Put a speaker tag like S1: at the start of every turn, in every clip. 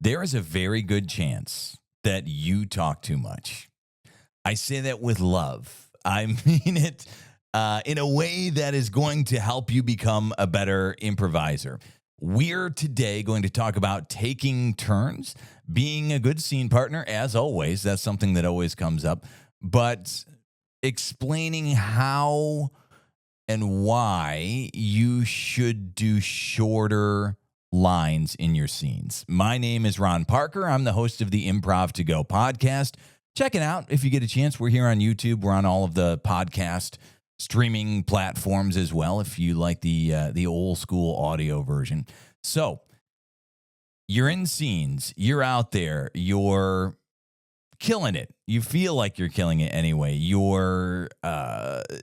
S1: There is a very good chance that you talk too much. I say that with love. I mean it in a way that is going to help you become a better improviser. We're today going to talk about taking turns, being a good scene partner, as always. That's something that always comes up. But explaining how and why you should do shorter lines in your scenes. My name is Ron Parker. I'm the host of the Improv to Go podcast. Check it out if you get a chance. We're here on YouTube. We're on all of the podcast streaming platforms as well, if you like the old school audio version. So you're in scenes. You're out there. You're killing it. You feel like you're killing it anyway. You're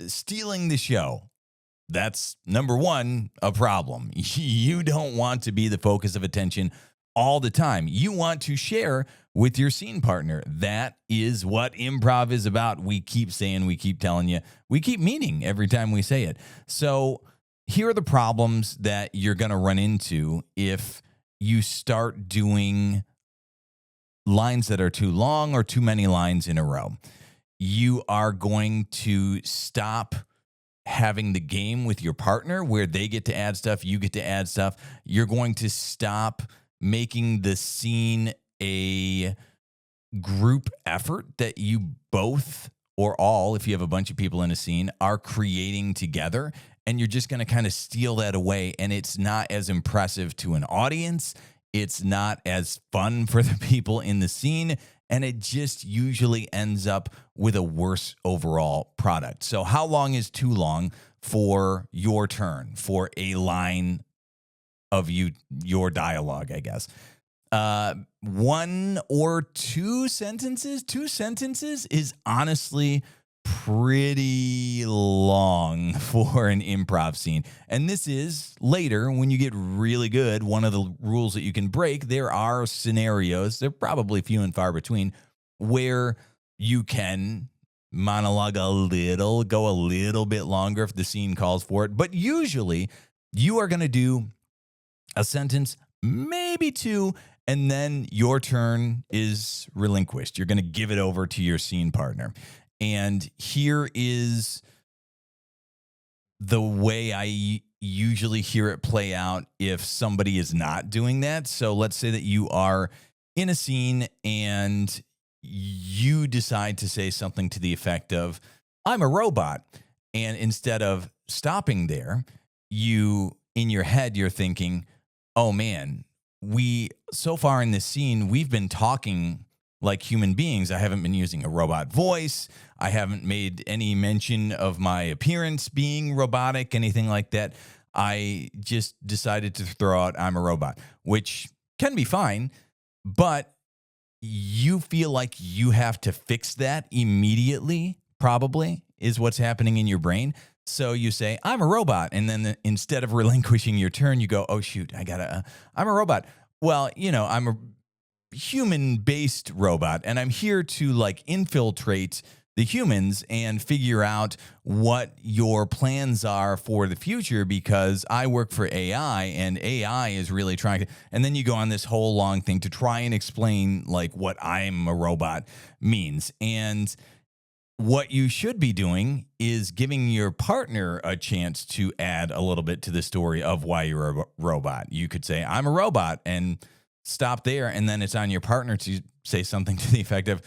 S1: stealing the show. That's number one, a problem. You don't want to be the focus of attention all the time. You want to share with your scene partner. That is what improv is about. We keep saying, we keep telling you, we keep meaning every time we say it. So here are the problems that you're going to run into if you start doing lines that are too long or too many lines in a row. You are going to stop having the game with your partner where they get to add stuff, you get to add stuff. You're going to stop making the scene a group effort that you both or all, if you have a bunch of people in a scene, are creating together. And you're just going to kind of steal that away. And it's not as impressive to an audience. It's not as fun for the people in the scene. And it just usually ends up with a worse overall product. So how long is too long for your turn, for a line of your dialogue, I guess? One or two sentences? Two sentences is honestly pretty long for an improv scene. And this is later when you get really good. One of the rules that you can break, there are scenarios, they're probably few and far between, where you can monologue a little, go a little bit longer if the scene calls for it. But usually you are going to do a sentence, maybe two, and then your turn is relinquished. You're going to give it over to your scene partner. And here is the way I usually hear it play out if somebody is not doing that. So let's say that you are in a scene and you decide to say something to the effect of, I'm a robot. And instead of stopping there, in your head, you're thinking, oh man, so far in this scene, we've been talking like human beings. I haven't been using a robot voice. I haven't made any mention of my appearance being robotic, anything like that. I just decided to throw out, I'm a robot, which can be fine, but you feel like you have to fix that immediately, probably, is what's happening in your brain. So you say, I'm a robot. And then instead of relinquishing your turn, you go, oh, shoot, I'm a robot. Well, I'm a human-based robot, and I'm here to infiltrate the humans and figure out what your plans are for the future, because I work for AI and AI is really trying to, and then you go on this whole long thing to try and explain what I'm a robot means. And what you should be doing is giving your partner a chance to add a little bit to the story of why you're a robot. You could say, I'm a robot, and stop there, and then it's on your partner to say something to the effect of,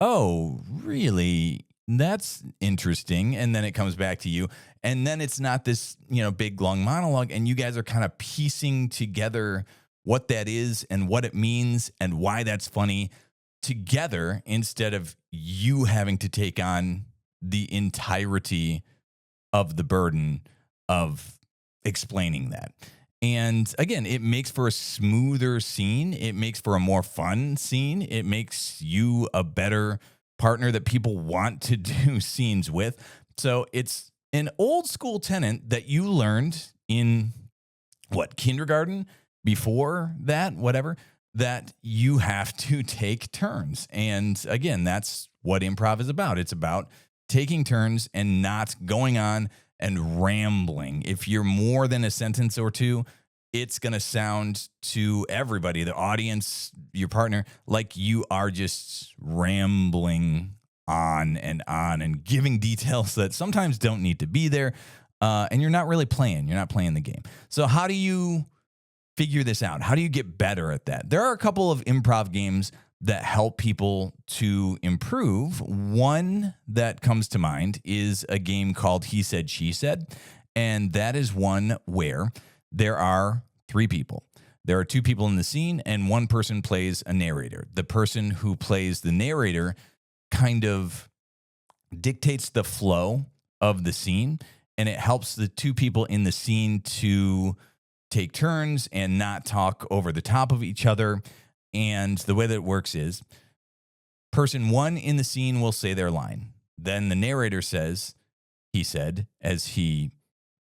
S1: oh, really? That's interesting. And then it comes back to you. And then it's not this, big long monologue, and you guys are kind of piecing together what that is and what it means and why that's funny together, instead of you having to take on the entirety of the burden of explaining that. And again, it makes for a smoother scene. It makes for a more fun scene. It makes you a better partner that people want to do scenes with. So it's an old school tenet that you learned in kindergarten, before that, whatever, that you have to take turns. And again, that's what improv is about. It's about taking turns and not going on and rambling. If you're more than a sentence or two, it's going to sound to everybody, the audience, your partner, like you are just rambling on and giving details that sometimes don't need to be there. And you're not really playing. You're not playing the game. So how do you figure this out? How do you get better at that? There are a couple of improv games that help people to improve. One that comes to mind is a game called He Said, She Said. And that is one where there are three people. There are two people in the scene, and one person plays a narrator. The person who plays the narrator kind of dictates the flow of the scene, and it helps the two people in the scene to take turns and not talk over the top of each other. And the way that it works is person one in the scene will say their line. Then the narrator says, he said, as he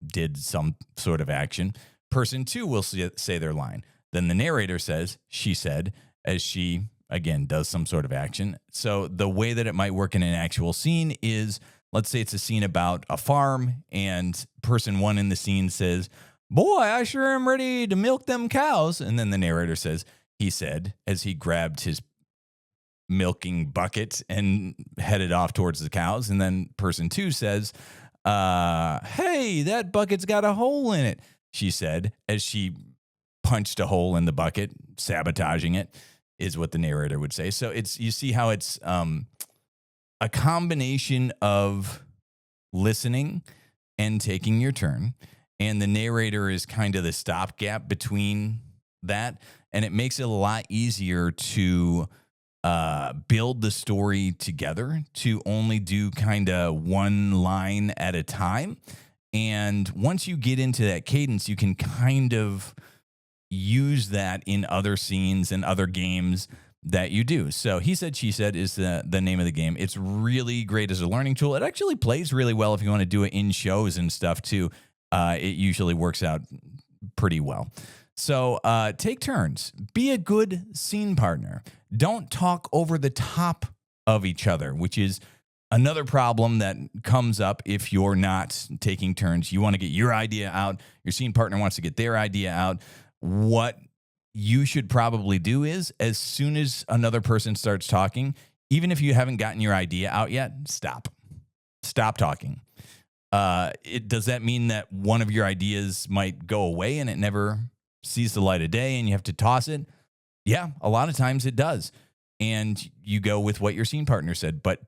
S1: did some sort of action. Person two will say their line. Then the narrator says, she said, as she, again, does some sort of action. So the way that it might work in an actual scene is, let's say it's a scene about a farm, and person one in the scene says, boy, I sure am ready to milk them cows. And then the narrator says, he said, as he grabbed his milking bucket and headed off towards the cows. And then person two says, hey, that bucket's got a hole in it, she said, as she punched a hole in the bucket, sabotaging it, is what the narrator would say. So it's, you see how it's a combination of listening and taking your turn. And the narrator is kind of the stopgap between that. And it makes it a lot easier to build the story together, to only do kind of one line at a time. And once you get into that cadence, you can kind of use that in other scenes and other games that you do. So He Said, She Said is the name of the game. It's really great as a learning tool. It actually plays really well if you want to do it in shows and stuff too. It usually works out pretty well. So take turns. Be a good scene partner. Don't talk over the top of each other, which is another problem that comes up if you're not taking turns. You want to get your idea out. Your scene partner wants to get their idea out. What you should probably do is, as soon as another person starts talking, even if you haven't gotten your idea out yet, stop. Stop talking. Does that mean that one of your ideas might go away and it never sees the light of day and you have to toss it? Yeah, a lot of times it does. And you go with what your scene partner said. But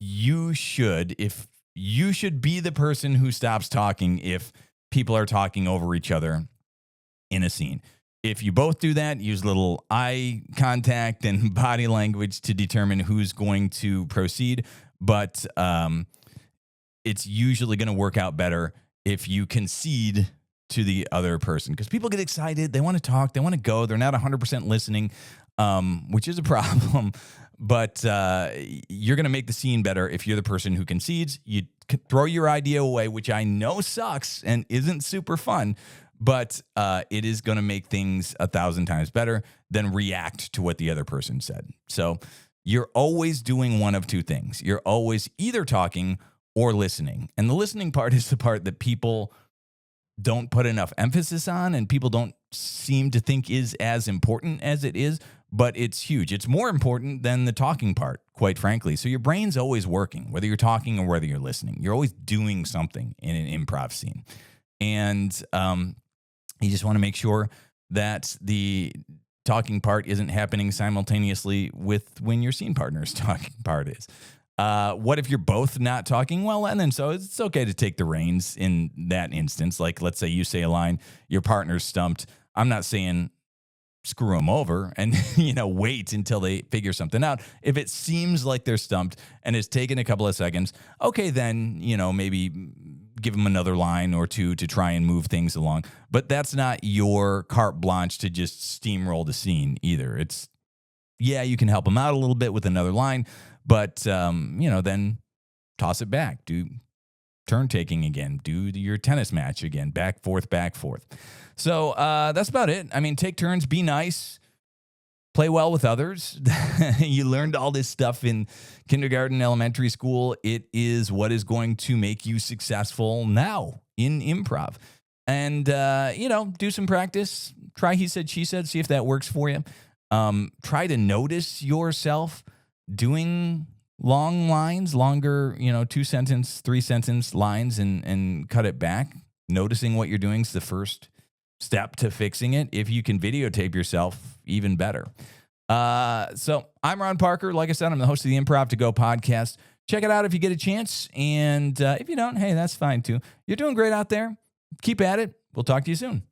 S1: you should be the person who stops talking if people are talking over each other in a scene. If you both do that, use little eye contact and body language to determine who's going to proceed. But it's usually going to work out better if you concede to the other person, because people get excited. They want to talk. They want to go. They're not 100% listening, which is a problem. But you're going to make the scene better if you're the person who concedes. You throw your idea away, which I know sucks and isn't super fun, but it is going to make things 1,000 times better than react to what the other person said. So you're always doing one of two things. You're always either talking or listening. And the listening part is the part that people don't put enough emphasis on, and people don't seem to think is as important as it is, but it's huge. It's more important than the talking part, quite frankly. So your brain's always working, whether you're talking or whether you're listening. You're always doing something in an improv scene. And you just want to make sure that the talking part isn't happening simultaneously with when your scene partner's talking part is. What if you're both not talking well? And then so it's okay to take the reins in that instance. Like, let's say you say a line, your partner's stumped. I'm not saying screw them over and, wait until they figure something out. If it seems like they're stumped and it's taken a couple of seconds, okay, then, maybe give them another line or two to try and move things along. But that's not your carte blanche to just steamroll the scene either. It's, yeah, you can help them out a little bit with another line, but, then toss it back. Do turn taking again. Do your tennis match again. Back, forth, back, forth. So that's about it. I mean, take turns, be nice, play well with others. You learned all this stuff in kindergarten, elementary school. It is what is going to make you successful now in improv. and, do some practice. Try he said, she said, see if that works for you. Try to notice yourself doing long lines, longer, 2-sentence, 3-sentence lines and cut it back. Noticing what you're doing is the first step to fixing it. If you can videotape yourself, even better. So I'm Ron Parker. Like I said, I'm the host of the Improv to Go podcast. Check it out if you get a chance. And if you don't, hey, that's fine too. You're doing great out there. Keep at it. We'll talk to you soon.